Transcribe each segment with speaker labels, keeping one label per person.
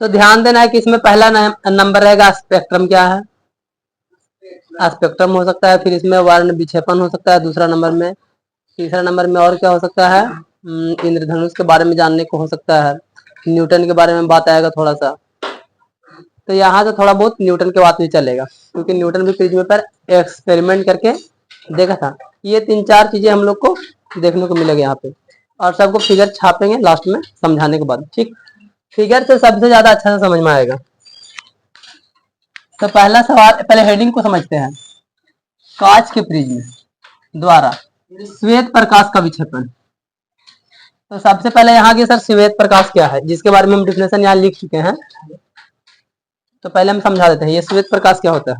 Speaker 1: तो ध्यान देना है कि इसमें पहला नंबर रहेगा स्पेक्ट्रम क्या है, स्पेक्ट्रम हो सकता है, फिर इसमें वर्ण विक्षेपण हो सकता है दूसरा नंबर में, तीसरा नंबर में और क्या हो सकता है, इंद्रधनुष के बारे में जानने को हो सकता है, न्यूटन के बारे में बात आएगा थोड़ा सा। तो यहाँ से थोड़ा बहुत न्यूटन के बात भी चलेगा, क्योंकि न्यूटन भी प्रिज्म पर एक्सपेरिमेंट करके देखा था। ये 3-4 चीजें हम लोग को देखने को मिलेगा यहाँ पे, और सबको फिगर छापेंगे लास्ट में समझाने के बाद, ठीक। फिगर से सबसे ज्यादा अच्छा से समझ में आएगा। तो पहला सवाल, पहले हेडिंग को समझते हैं। कांच के प्रिज्म द्वारा श्वेत प्रकाश का विक्षेपण। तो सबसे पहले यहाँ की सर श्वेत प्रकाश क्या है, जिसके बारे में हम डिफिनेशन यहाँ लिख चुके हैं। तो पहले हम समझा देते हैं ये श्वेत प्रकाश क्या होता है।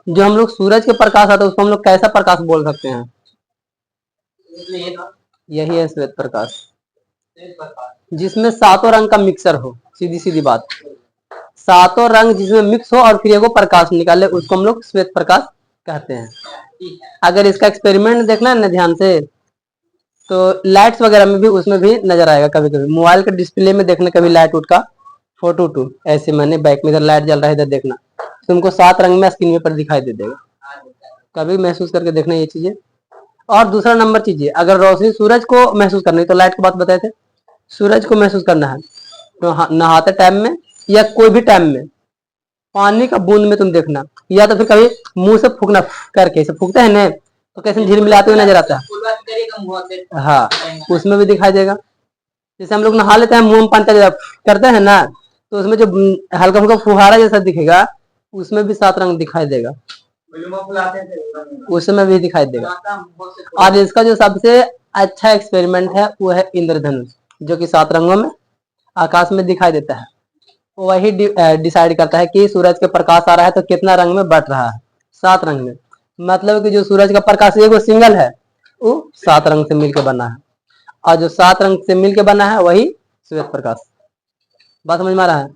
Speaker 1: जो हम लोग सूरज के प्रकाश आता है उसको हम लोग कैसा प्रकाश बोल सकते हैं, यही है श्वेत प्रकाश, जिसमें सातों रंग का मिक्सर हो, सीधी सीधी बात, सातों रंग जिसमें मिक्स हो और फिर एगो प्रकाश निकाले, उसको हम लोग श्वेत प्रकाश कहते हैं। अगर इसका एक्सपेरिमेंट देखना है ना ध्यान से, तो लाइट्स वगैरह में भी उसमें भी नजर आएगा। कभी कभी मोबाइल के डिस्प्ले में देखना, कभी लाइट उठ का फोटो टू ऐसे, मैंने बैक में इधर लाइट जल रहा है, इधर देखना तुमको 7 रंग में स्क्रीन पर दिखाई दे देगा। कभी महसूस करके देखना ये चीजें। और दूसरा नंबर चीजें, अगर रोशनी सूरज को महसूस करनी, तो लाइट की बात बताए थे, सूरज को महसूस करना है तो नहाते टाइम में या कोई भी टाइम में पानी का बूंद में तुम देखना, या तो फिर कभी मुंह से फूकना, करके ऐसे फूकते हैं ना, तो कैसे झिलमिलाते हुए नजर आता है, हाँ उसमें भी दिखाई देगा। जैसे हम लोग नहा लेते हैं, मुंह में पानी करते हैं ना, तो उसमें जो हल्का हल्का फुहारा जैसा दिखेगा, उसमें भी 7 रंग दिखाई देगा, उसमें भी दिखाई देगा। और इसका जो सबसे अच्छा एक्सपेरिमेंट है वो है इंद्रधनुष, जो कि 7 रंगों में आकाश में दिखाई देता है। वही डिसाइड करता है कि सूरज के प्रकाश आ रहा है तो कितना रंग में बट रहा है, 7 रंग में। मतलब कि जो सूरज का प्रकाश एगो सिंगल है वो 7 रंग से मिलकर बना है, और जो 7 रंग से मिलकर बना है वही श्वेत प्रकाश। बात समझ में आ रहा है।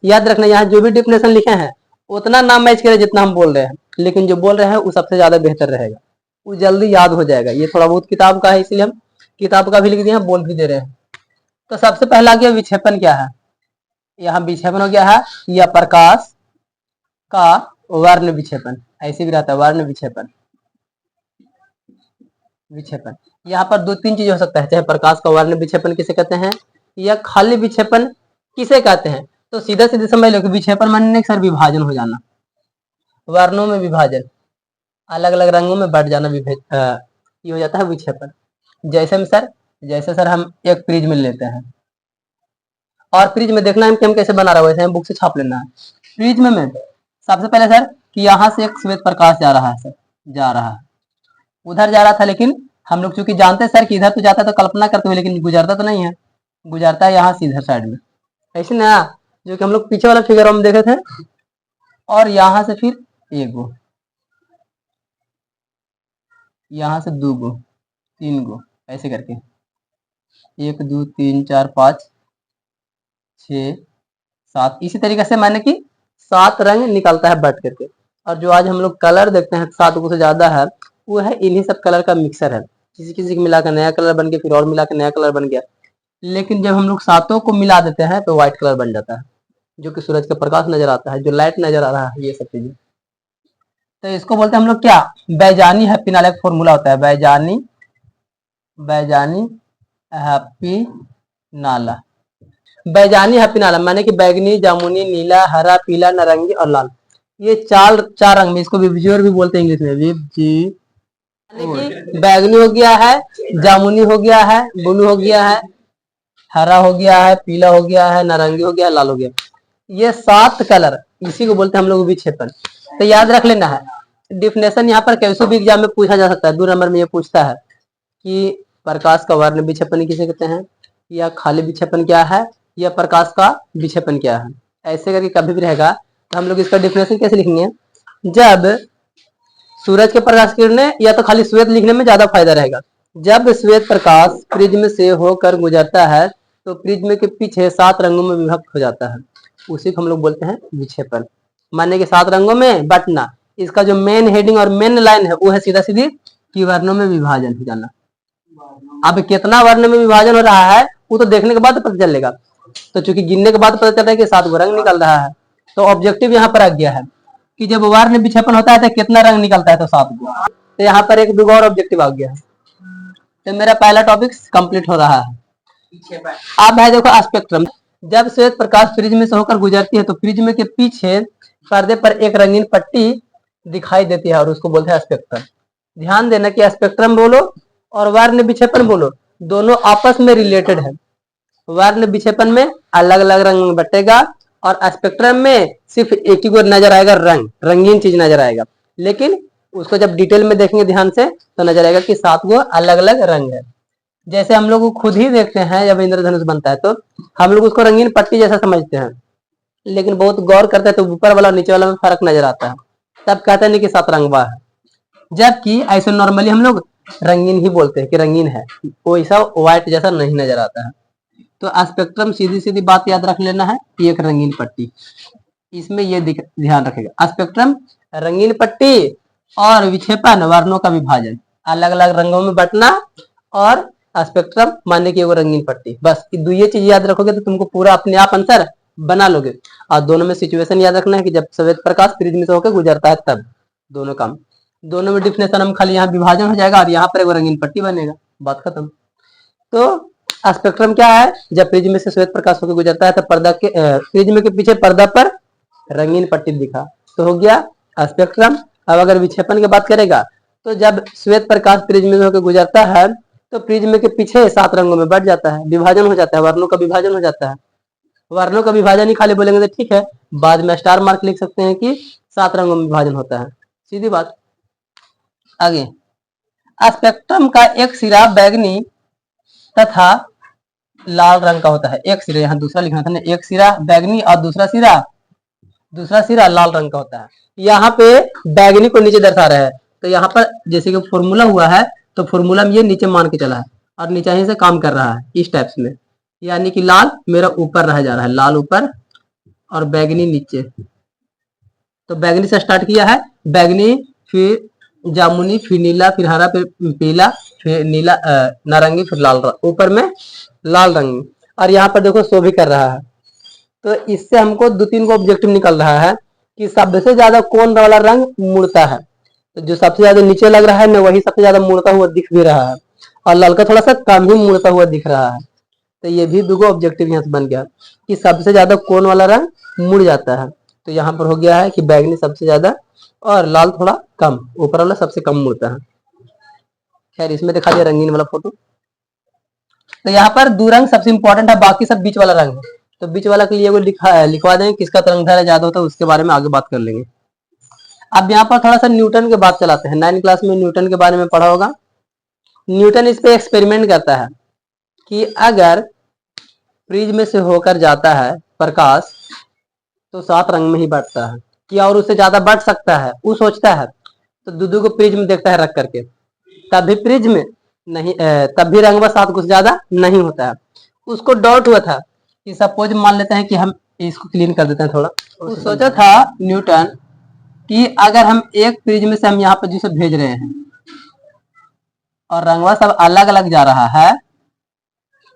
Speaker 1: याद रखना, यहाँ जो भी डिफिनेशन लिखे हैं उतना नाम मैच करे जितना हम बोल रहे हैं, लेकिन जो बोल रहे हैं वो सबसे ज्यादा बेहतर रहेगा, वो जल्दी याद हो जाएगा। ये थोड़ा बहुत किताब का है, इसलिए हम किताब का भी लिख दिए हैं, बोल भी दे रहे हैं। तो सबसे पहला गया विक्षेपण क्या है, यहाँ विक्षेपण हो गया है या प्रकाश का वर्ण विक्षेपण, ऐसे भी रहता है वर्ण विक्षेपण। विक्षेपण यहाँ पर 2-3 चीज हो सकता है, चाहे प्रकाश का वर्ण विक्षेपण किसे कहते हैं या खाली विक्षेपण किसे कहते हैं। तो सीधा सीधे समझ लो कि विक्षेपण मानने सर विभाजन हो जाना, वर्णों में विभाजन, अलग अलग रंगों में बढ़ जाना, ये हो जाता है विक्षेपण। जैसे में सर, जैसे सर हम एक प्रिज्म लेते हैं, और प्रिज्म में देखना है कि हम कैसे बना रहा है, वैसे हम बुक से छाप लेना है। प्रिज्म में सबसे पहले सर कि यहाँ से एक श्वेत प्रकाश जा रहा है, सर जा रहा है, उधर जा रहा था, लेकिन हम लोग चूंकि जानते हैं सर कि इधर तो जाता है तो कल्पना करते हुए, लेकिन गुजरता तो नहीं है, गुजरता है यहाँ से इधर साइड में, ऐसे ना, जो कि हम लोग पीछे वाला फिगर हम देखे थे। और यहाँ से फिर एक गो, यहाँ से 2 गो, 3 गो, ऐसे करके 1 2 3 4 5 6 7, इसी तरीके से मैंने कि 7 रंग निकलता है बट करके। और जो आज हम लोग कलर देखते हैं 7 गो से ज्यादा है, वो है इन्हीं सब कलर का मिक्सर है, किसी किसी को मिलाकर नया कलर बन गया, फिर और मिलाकर नया कलर बन गया। लेकिन जब हम लोग सातों को मिला देते हैं तो व्हाइट कलर बन जाता है, जो कि सूरज का प्रकाश नजर आता है, जो लाइट नजर आ रहा है, ये सब चीजें। तो इसको बोलते हैं हम लोग क्या, बैजानी हैप्पी नाला, एक फॉर्मूला होता है, बैजानी बैजानी हैप्पी नाला। बैजानी हैप्पी नाला माने कि बैगनी, जामुनी, नीला, हरा, पीला, नारंगी और लाल, ये चार रंग में, इसको विबजियोर भी बोलते हैं इंग्लिश में, विबजी। बैगनी हो गया है, जामुनी हो गया है, ब्लू हो गया है, हरा हो गया है, पीला हो गया है, नारंगी हो गया है, लाल हो गया। ये 7 कलर, इसी को बोलते हैं हम लोग विक्षेपण। तो याद रख लेना है, डिफिनेशन यहाँ पर कैसे भी एग्जाम में पूछा जा सकता है। 2 नंबर में ये पूछता है कि प्रकाश का वर्ण विक्षेपण किसे कहते हैं, या खाली विक्षेपण क्या है, या प्रकाश का विक्षेपण क्या है, ऐसे करके कभी भी रहेगा। तो हम लोग इसका डिफिनेशन कैसे लिखेंगे, जब सूरज के प्रकाश किरणें, या तो खाली श्वेत लिखने में ज्यादा फायदा रहेगा, जब श्वेत प्रकाश प्रिज्म से होकर गुजरता है तो प्रिज्म के पीछे 7 रंगों में विभक्त हो जाता है, उसी को हम लोग बोलते हैं विक्षेपण। माने कि 7 रंगों में बटना। इसका जो मेन हेडिंग और मेन लाइन है वो है सीधा सीधी कि वर्णों में विभाजन हो जाना। अब कितना वर्ण में विभाजन हो रहा है वो तो देखने के बाद पता चलेगा। तो चूंकि गिनने के बाद पता चल रहा है कि 7 गो रंग निकल रहा है, तो ऑब्जेक्टिव यहाँ पर आ गया है कि जब वर्ण विक्षेपण होता है तो कितना रंग निकलता है, तो 7 गो। तो यहाँ पर एक बिग और ऑब्जेक्टिव आ गया है। तो मेरा पहला टॉपिक कंप्लीट हो रहा है। अब है देखो स्पेक्ट्रम। जब श्वेत प्रकाश प्रिज्म से होकर गुजरती है तो प्रिज्म के पीछे पर्दे पर एक रंगीन पट्टी दिखाई देती है और उसको बोलते हैं स्पेक्ट्रम। ध्यान देना कि स्पेक्ट्रम बोलो और वर्ण विक्षेपण बोलो, दोनों आपस में रिलेटेड है। वर्ण विक्षेपण में अलग अलग रंग में बटेगा और स्पेक्ट्रम में सिर्फ एक ही को नजर आएगा, रंगीन चीज नजर आएगा। लेकिन उसको जब डिटेल में देखेंगे ध्यान से तो नजर आएगा कि 7 गो अलग अलग रंग है। जैसे हम लोग खुद ही देखते हैं जब इंद्रधनुष बनता है तो हम लोग उसको रंगीन पट्टी जैसा समझते हैं, लेकिन बहुत गौर करते हैं तो ऊपर वाला और नीचे वाला में फर्क नजर आता है। तब कहते हैं कि 7 रंगवा है, जबकि ऐसे नॉर्मली हम लोग रंगीन ही बोलते हैं कि रंगीन है, वैसा व्हाइट जैसा नहीं नजर आता है। तो स्पेक्ट्रम सीधी सीधी बात याद रख लेना है, एक रंगीन पट्टी, इसमें ये ध्यान रखेगा। स्पेक्ट्रम रंगीन पट्टी और विक्षेपण वर्णों का विभाजन, अलग अलग रंगों में बंटना और स्पेक्ट्रम मानने की वो रंगीन पट्टी, बस ये चीज याद रखोगे तो तुमको पूरा अपने आप आंसर बना लोगे। और दोनों में सिचुएशन याद रखना है कि जब श्वेत प्रकाश प्रिज्म से होकर गुजरता है तब दोनों काम, दोनों में डिफिनेशन हम खाली यहाँ विभाजन हो जाएगा और यहाँ पर एक रंगीन पट्टी बनेगा, बात खत्म। तो स्पेक्ट्रम क्या है, जब प्रिज्म से श्वेत प्रकाश होकर गुजरता है तो पर्दा के प्रिज्म के पीछे पर्दा पर रंगीन पट्टी दिखा तो हो गया स्पेक्ट्रम। अब अगर विक्षेपण की बात करेगा तो जब श्वेत प्रकाश प्रिज्म में होकर गुजरता है तो प्रिज्म के पीछे 7 रंगों में बढ़ जाता है, विभाजन हो जाता है, वर्णों का विभाजन हो जाता है। वर्णों का विभाजन ही खाली बोलेंगे तो ठीक है, बाद में स्टार मार्क लिख सकते हैं कि 7 रंगों में विभाजन होता है, सीधी बात। आगे स्पेक्ट्रम का एक सिरा बैगनी तथा लाल रंग का होता है। एक सिरा, यहाँ दूसरा लिखना था ना, एक सिरा बैगनी और दूसरा सिरा लाल रंग का होता है। यहाँ पे बैगनी को नीचे दर्शा रहा है, तो यहाँ पर जैसे कि फॉर्मूला हुआ है तो फॉर्मूला में ये नीचे मान के चला है और नीचे ही से काम कर रहा है इस टाइप्स में, यानी कि लाल मेरा ऊपर रह जा रहा है, लाल ऊपर और बैगनी नीचे। तो बैगनी से स्टार्ट किया है, बैगनी फिर जामुनी फिर नीला फिर हरा फिर पीला फिर नीला नारंगी फिर लाल, ऊपर में लाल रंग। और यहाँ पर देखो शो भी कर रहा है। तो इससे हमको 2-3 को ऑब्जेक्टिव निकल रहा है कि सबसे ज्यादा कौन वाला रंग मुड़ता है, तो जो सबसे ज्यादा नीचे लग रहा है ना वही सबसे ज्यादा मुड़ता हुआ दिख भी रहा है और ललका थोड़ा सा कम ही मुड़ता हुआ दिख रहा है। तो ये भी 2 ऑब्जेक्टिव यहाँ से बन गया कि सबसे ज्यादा कौन वाला रंग मुड़ जाता है। तो यहाँ पर हो गया है कि बैगनी सबसे ज्यादा और लाल थोड़ा कम, ऊपर वाला सबसे कम मुड़ता है। खैर इसमें दिखा दिया रंगीन वाला फोटो। तो यहाँ पर 2 रंग सबसे इंपॉर्टेंट है, बाकी सब बीच वाला रंग है। तो बीच वाला के लिए वो लिखवा देंगे, किसका तरंगधारा ज्यादा होता है उसके बारे में आगे बात कर लेंगे। अब यहाँ पर थोड़ा सा न्यूटन के बात चलाते हैं। 9th क्लास में न्यूटन के बारे में पढ़ा होगा। न्यूटन इस पे एक्सपेरिमेंट करता है कि अगर प्रिज्म से होकर जाता है प्रकाश तो 7 रंग में ही बढ़ता है क्या और उससे ज्यादा बढ़ सकता है, वो सोचता है। तो 2 को प्रिज्म देखता है रख करके, तब भी प्रिज्म नहीं, तब भी रंग 7 कुछ ज्यादा नहीं होता है। उसको डाउट हुआ था कि सपोज मान लेते हैं कि हम इसको क्लीन कर देते हैं थोड़ा। वो सोचा था न्यूटन कि अगर हम एक प्रिज्म से हम यहाँ पर जिसे भेज रहे हैं और रंगवा सब अलग अलग जा रहा है,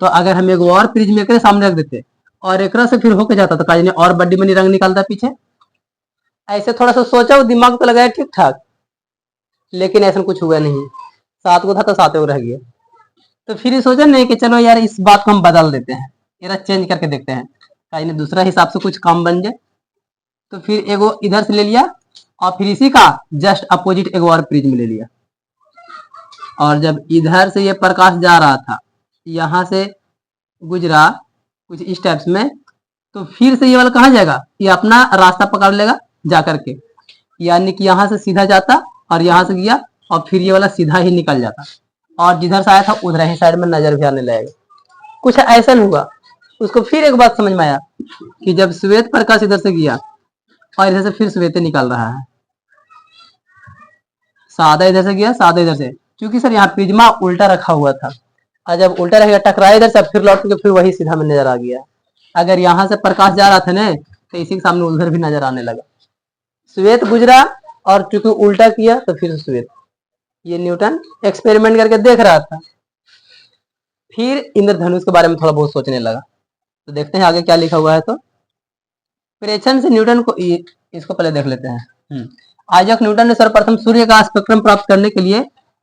Speaker 1: तो अगर हम एक और प्रिज्म एक सामने रख देते और एक से फिर होके जाता तो काजी ने और बड्डी मनी रंग निकालता पीछे। ऐसे थोड़ा सा सोचा, वो दिमाग तो लगाया ठीक ठाक, लेकिन ऐसा कुछ हुआ नहीं। 7 को था तो 7 रह गया। तो फिर ये सोचा नहीं कि चलो यार इस बात को हम बदल देते हैं, ये चेंज करके देखते हैं, काजी ने दूसरा हिसाब से कुछ काम बन जाए। तो फिर एगो इधर से ले लिया और फिर इसी का जस्ट अपोजिट एक और प्रिज्म ले लिया। और जब इधर से ये प्रकाश जा रहा था, यहां से गुजरा कुछ इस टाइप्स में, तो फिर से ये वाला कहाँ जाएगा, ये अपना रास्ता पकड़ लेगा जा करके, यानी कि यहाँ से सीधा जाता और यहाँ से गया और फिर ये वाला सीधा ही निकल जाता और जिधर से आया था उधर ही साइड में नजर भी आने लगेगा। कुछ ऐसा नहीं हुआ। उसको फिर एक बात समझ में आया कि जब श्वेत प्रकाश इधर से गया और इधर से फिर श्वेत निकल रहा है, सादा इधर से गया सादा इधर से, क्योंकि सर यहाँ प्रिज्मा उल्टा रखा हुआ था और जब उल्टा रहेगा टकराया इधर से फिर लौट के फिर वही सीधा में नजर आ गया। अगर यहाँ से प्रकाश जा रहा था ना तो इसी के सामने उधर भी नजर आने लगा। श्वेत गुजरा और चूंकि उल्टा किया तो फिर श्वेत। ये न्यूटन एक्सपेरिमेंट करके देख रहा था। फिर इंद्रधनुष के बारे में थोड़ा बहुत सोचने लगा तो देखते हैं आगे क्या लिखा हुआ है। तो प्रेक्षण से न्यूटन को इसको पहले देख लेते हैं। आइजैक न्यूटन ने सर्वप्रथम सूर्य का स्पेक्ट्रम प्राप्त करने के लिए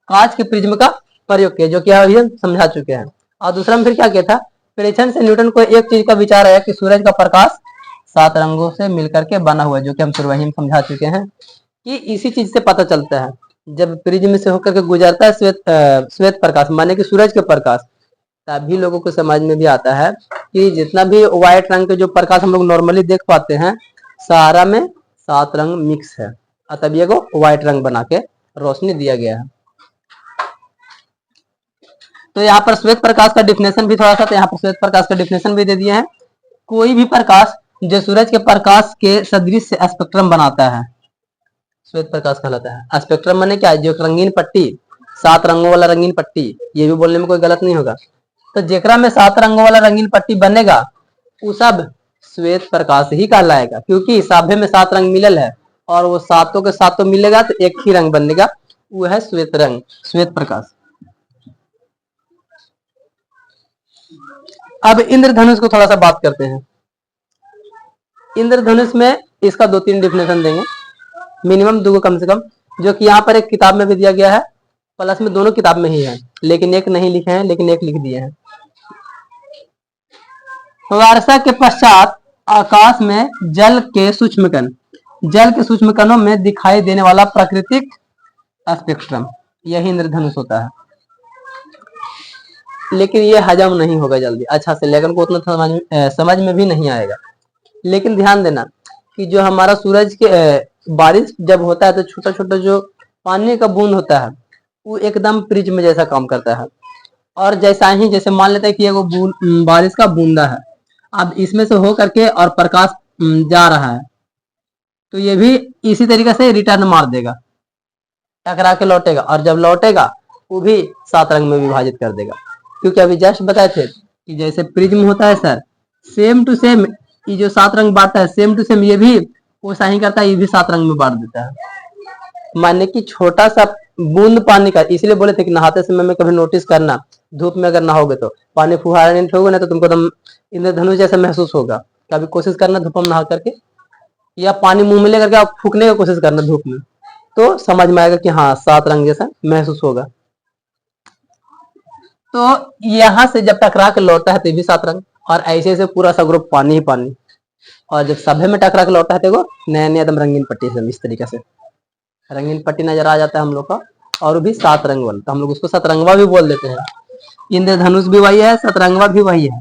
Speaker 1: कांच के प्रिज्म का प्रयोग किया, जो कि अभी हम समझा चुके हैं। और दूसरा में फिर क्या किया था, प्रेक्षण से न्यूटन को एक चीज का विचार आया कि सूरज का प्रकाश 7 रंगों से मिलकर के बना हुआ है, जो कि हम शुरुआत में समझा चुके हैं कि इसी चीज से पता चलता है जब प्रिज्म से होकर के गुजरता है श्वेत प्रकाश माने कि सूरज के प्रकाश, तभी लोगों को समझ में भी आता है कि जितना भी व्हाइट रंग के जो प्रकाश हम लोग नॉर्मली देख पाते हैं, सारा में 7 रंग मिक्स है, तभी को व्हाइट रंग बना के रोशनी दिया गया है। तो यहाँ पर श्वेत प्रकाश का डिफिनेशन भी थोड़ा सा, तो यहाँ पर श्वेत प्रकाश का डिफिनेशन भी दे दिए हैं। कोई भी प्रकाश जो सूरज के प्रकाश के सदृश से स्पेक्ट्रम बनाता है, श्वेत प्रकाश कहलाता है। स्पेक्ट्रम माने क्या है, जो रंगीन पट्टी, 7 रंगों वाला रंगीन पट्टी, ये भी बोलने में कोई गलत नहीं होगा। तो जेकरा में 7 रंगों वाला रंगीन पट्टी बनेगा वो सब श्वेत प्रकाश ही कहलाएगा, क्योंकि सभे में 7 रंग मिलल है और वो सातों के सातों मिलेगा तो एक ही रंग बनेगा, वो है श्वेत रंग, श्वेत प्रकाश। अब इंद्रधनुष को थोड़ा सा बात करते हैं। इंद्रधनुष में इसका 2-3 डिफिनेशन देंगे, मिनिमम 2 कम से कम, जो कि यहाँ पर एक किताब में भी दिया गया है, प्लस में दोनों किताब में ही है, लेकिन एक नहीं लिखे हैं, लेकिन एक लिख दिए हैं। वर्षा के पश्चात आकाश में जल के सूक्ष्म कणों में दिखाई देने वाला प्राकृतिक स्पेक्ट्रम, यही इंद्रधनुष होता है। लेकिन ये हजम नहीं होगा जल्दी अच्छा से, लेकिन को उतना समझ में भी नहीं आएगा। लेकिन ध्यान देना कि जो हमारा सूरज के बारिश जब होता है तो छोटा छोटा जो पानी का बूंद होता है वो एकदम प्रिज्म जैसा काम करता है। और जैसा ही जैसे मान लेते हैं कि ये बारिश का बूंदा है, अब इसमें से हो करके और प्रकाश जा रहा है, तो ये भी इसी तरीके से रिटर्न मार देगा, टकरा के लौटेगा, और जब लौटेगा वो भी 7 रंग में विभाजित कर देगा। क्योंकि अभी जस्ट बताए थे कि जैसे प्रिज्म होता है सर, सेम टू सेम ये जो 7 रंग बांटता है, सेम टू सेम ये भी वैसा ही करता है, ये भी 7 रंग में बांट देता है। माने कि छोटा सा बूंद पानी का, इसलिए बोले थे कि नहाते समय में कभी नोटिस करना, धूप में अगर नहाओगे तो पानी फुहारा नहीं फेंकोगे ना तो तुमको एकदम इंद्रधनुष जैसा महसूस होगा। कभी कोशिश करना धूप में नहा करके, या पानी मुंह में लेकर के आप फूकने की कोशिश करना धूप में, तो समझ में आएगा कि हाँ 7 रंग जैसा महसूस होगा। तो यहाँ से जब टकरा के लौटता है तो भी 7 रंग, और ऐसे से पूरा सा ग्रुप पानी ही पानी, और जब सभे में टकरा के लौटता है तो नया नया एकदम रंगीन पट्टी से, इस तरीके से रंगीन पट्टी नजर आ जाता है हम लोग का, और वो भी 7 रंग वाला, तो हम लोग उसको सतरंगवा भी बोल देते हैं। इंद्रधनुष भी वही है, सतरंगवा भी वही है।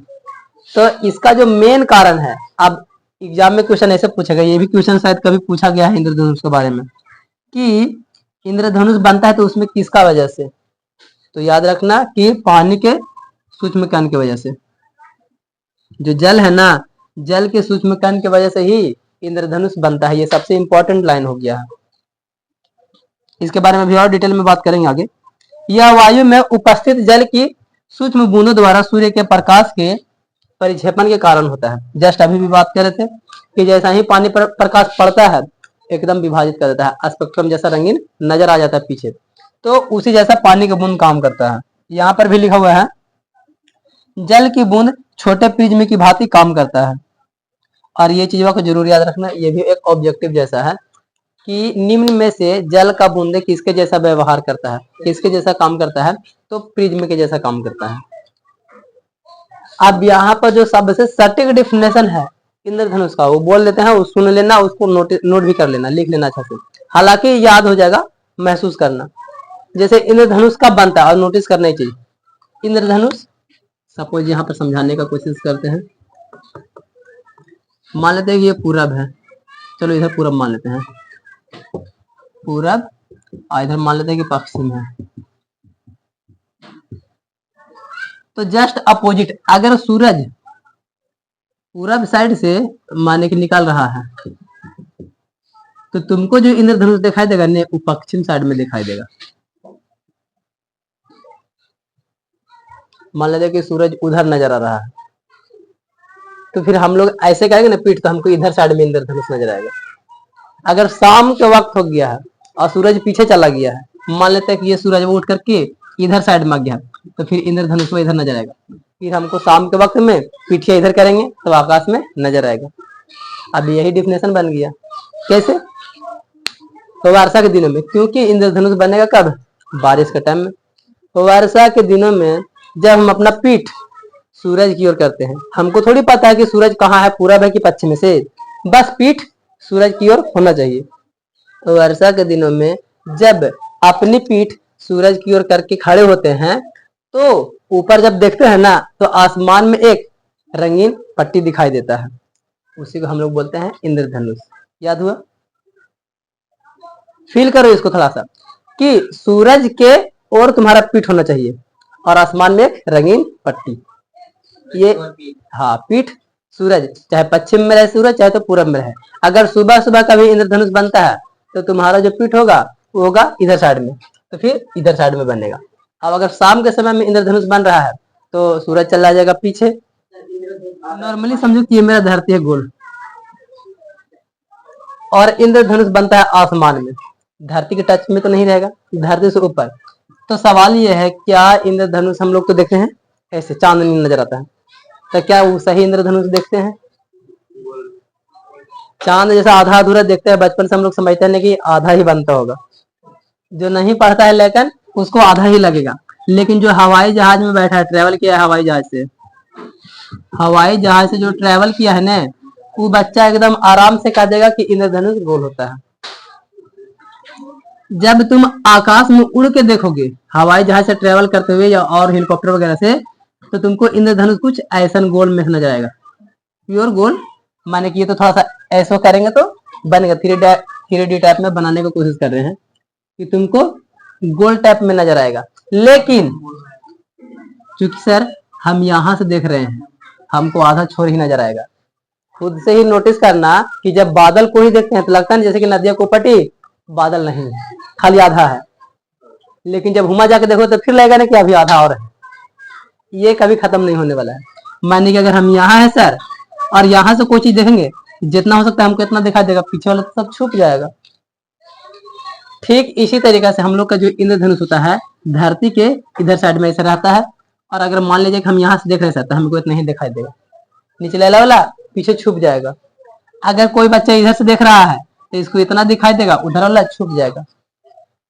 Speaker 1: तो इसका जो मेन कारण है, अब एग्जाम में क्वेश्चन ऐसे पूछेगा, ये भी क्वेश्चन शायद कभी पूछा गया है इंद्रधनुष के बारे में, कि इंद्रधनुष बनता है तो उसमें किसका वजह से, तो याद रखना कि पानी के सूक्ष्म कण की वजह से, जो जल है ना, जल के सूक्ष्म कण की वजह से ही इंद्रधनुष बनता है। ये सबसे इंपॉर्टेंट लाइन हो गया है, इसके बारे में भी और डिटेल में बात करेंगे आगे। यह वायु में उपस्थित जल की सूक्ष्म बूंदों द्वारा सूर्य के प्रकाश के परिक्षेपण के कारण होता है। जस्ट अभी भी बात कर रहे थे कि जैसा ही पानी पर प्रकाश पड़ता है एकदम विभाजित कर देता है, स्पेक्ट्रम जैसा रंगीन नजर आ जाता है पीछे, तो उसी जैसा पानी का बूंद काम करता है। यहाँ पर भी लिखा हुआ है, जल की बूंद छोटे प्रिज्म की भांति काम करता है। और ये चीजों को जरूर याद रखना, ये भी एक ऑब्जेक्टिव जैसा है कि निम्न में से जल का बूंदे किसके जैसा व्यवहार करता है, किसके जैसा काम करता है, तो प्रिज्म के जैसा काम करता है। अब यहाँ पर जो सबसे सटीक डिफिनेशन है इंद्रधनुष का, वो बोल देते हैं, वो सुन लेना, उसको नोट भी कर लेना, लिख लेना अच्छा से, हालांकि याद हो जाएगा, महसूस करना। जैसे इंद्रधनुष कब बनता है और नोटिस करना चाहिए, इंद्रधनुष सपोज यहाँ पर समझाने का कोशिश करते हैं। मान लेते हैं कि ये पूरब है, चलो इधर पूरब मान लेते हैं, पूरब, और इधर मान लेते हैं कि पश्चिम है। तो जस्ट अपोजिट, अगर सूरज पूरब साइड से माने कि निकल रहा है तो तुमको जो इंद्रधनुष दिखाई देगा ने वो पश्चिम साइड में दिखाई देगा। मान लेते कि सूरज उधर नजर आ रहा है, तो फिर हम लोग ऐसे करेंगे ना पीठ, तो हमको इधर साइड में इंद्रधनुष नजर आएगा। अगर शाम के वक्त हो गया है और सूरज पीछे चला गया है, मान लेते हैं कि ये सूरज वो उठ करके इधर साइड में आ गया, तो फिर इंद्रधनुष में इधर नजर आएगा। फिर हमको शाम के वक्त में पीठिया इधर करेंगे तो आकाश में नजर आएगा। अब यही डिफिनेशन बन गया। कैसे? तो वर्षा के दिनों में, क्योंकि इंद्रधनुष बनेगा कब? बारिश के टाइम में। तो वर्षा के दिनों में जब हम अपना पीठ सूरज की ओर करते हैं, हमको थोड़ी पता है कि सूरज कहाँ है, पूरब है कि पश्चिम से, बस पीठ सूरज की ओर होना चाहिए। तो वर्षा के दिनों में जब अपनी पीठ सूरज की ओर करके खड़े होते हैं तो ऊपर जब देखते हैं ना तो आसमान में एक रंगीन पट्टी दिखाई देता है, उसी को हम लोग बोलते हैं इंद्रधनुष। याद हुआ? फील करो इसको थोड़ा सा कि सूरज के ओर तुम्हारा पीठ होना चाहिए और आसमान में एक रंगीन पट्टी। ये हाँ, पीठ सूरज, चाहे पश्चिम में रहे सूरज चाहे तो पूरब में रहे। अगर सुबह सुबह कभी इंद्रधनुष बनता है तो तुम्हारा जो पीठ होगा वो होगा इधर साइड में, तो फिर इधर साइड में बनेगा। अब अगर शाम के समय में इंद्रधनुष बन रहा है तो सूरज चला जाएगा पीछे। नॉर्मली समझो कि ये मेरा धरती है गोल और इंद्रधनुष बनता है आसमान में, धरती के टच में तो नहीं रहेगा, धरती से ऊपर। तो सवाल ये है, क्या इंद्रधनुष हम लोग तो देखते हैं ऐसे चांदनी नजर आता है, तो क्या वो सही इंद्रधनुष देखते हैं? चांद जैसा आधा अधूरा देखते हैं, बचपन से हम लोग समझते हैं कि आधा ही बनता होगा। जो नहीं पढ़ता है लेकिन उसको आधा ही लगेगा। लेकिन जो हवाई जहाज में बैठा है, ट्रेवल किया है हवाई जहाज से, हवाई जहाज से जो ट्रेवल किया है ना, वो बच्चा एकदम आराम से कह देगा कि इंद्रधनुष गोल होता है। जब तुम आकाश में उड़ के देखोगे हवाई जहाज से ट्रेवल करते हुए या और हेलीकॉप्टर वगैरह से, तो तुमको इंद्रधनुष कुछ ऐसा गोल में नजर आएगा, प्योर गोल। माने कि ये तो थोड़ा सा ऐसा करेंगे तो बनेगा, 3D टाइप में बनाने की कोशिश कर रहे हैं कि तुमको गोल टाइप में नजर आएगा। लेकिन चूंकि सर हम यहाँ से देख रहे हैं, हमको आधा छोर ही नजर आएगा। खुद से ही नोटिस करना कि जब बादल को ही देखते हैं तो लगता है जैसे कि नदियों को पटी बादल नहीं है, खाली आधा है। लेकिन जब हुमा जाके देखो तो फिर लगेगा ना कि अभी आधा और है। ये कभी खत्म नहीं होने वाला है। मानिए कि अगर हम यहाँ है सर और यहाँ से कोई चीज देखेंगे, जितना हो सकता है हमको इतना दिखाई देगा, पीछे वाला तो सब छुप जाएगा। ठीक इसी तरीके से हम लोग का जो इंद्रधनुष होता है धरती के इधर साइड में ऐसा रहता है, और अगर मान लीजिए कि हम यहाँ से देख रहे हैं तो हमको इतना ही दिखाई देगा, निचले वाला पीछे छुप जाएगा। अगर कोई बच्चा इधर से देख रहा है तो इसको इतना दिखाई देगा, उधर वाला छुप जाएगा।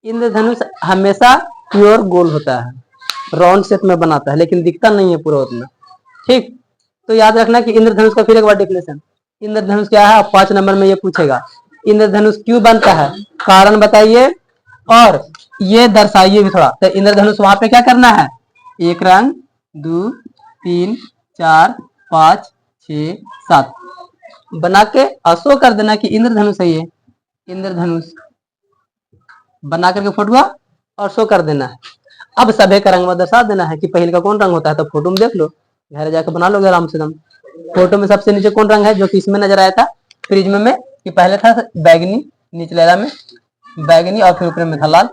Speaker 1: इंद्रधनुष हमेशा प्योर गोल होता है, राउंड शेप में बनाता है, लेकिन दिखता नहीं है पूरा उतना। ठीक, तो याद रखना कि इंद्रधनुष का फिर एक बार डेफिनेशन, इंद्रधनुष क्या है 5 नंबर में ये पूछेगा। इंद्रधनुष क्यों बनता है, कारण बताइए और ये दर्शाइए भी थोड़ा। तो इंद्रधनुष वहां पे क्या करना है, एक रंग 2 3 4 5 6 7 बना के अशो कर देना कि इंद्रधनुष है। ये इंद्रधनुष बना करके फोटो और शो कर देना है। अब सभी का रंग दर्शा देना है कि पहले का कौन रंग होता है, तो फोटो में देख लो, घर जाकर बना लोगे आराम से। फोटो में सबसे नीचे कौन रंग है जो कि इसमें नजर आया था प्रिज्म में, कि पहले था बैगनी, निचले वाला में बैगनी और फिर ऊपर में था लाल,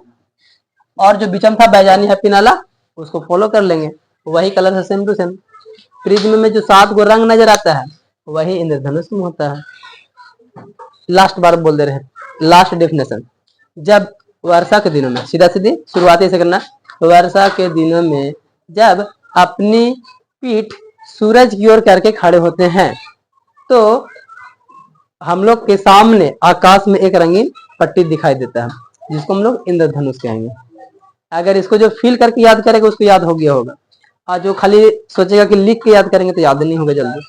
Speaker 1: और जो बीच में था बैजानी हैप्पी नाला, उसको फॉलो कर लेंगे, वही कलर से सेम टू सेम। प्रिज्म में जो 7 गो रंग नजर आता है वही इंद्रधनुष में होता है। लास्ट बार बोल दे रहे हैं, लास्ट डेफिनेशन, जब वर्षा के दिनों में, सीधा सीधी शुरुआती से करना, वर्षा के दिनों में जब अपनी पीठ सूरज की ओर करके खड़े होते हैं तो हम लोग के सामने आकाश में एक रंगीन पट्टी दिखाई देता है, जिसको हम लोग इंद्रधनुष कहेंगे। अगर इसको जो फील करके याद करेगा उसको याद हो गया होगा, और जो खाली सोचेगा कि लिख के याद करेंगे तो याद नहीं होगा जल्दी,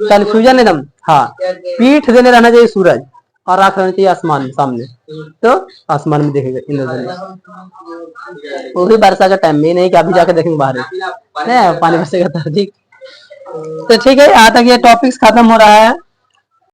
Speaker 1: कंफ्यूजन एकदम। हाँ, पीठ देने रहना चाहिए सूरज और आंख रहना चाहिए आसमान सामने, तो आसमान में देखेगा इंद्रधनुष। वो भी वर्षा का टाइम में, नहीं कि अभी जाके देखेंगे बाहर नहीं पानी बरसेगा तो। ठीक, तो ठीक है, यहाँ तक ये टॉपिक्स खत्म हो रहा है।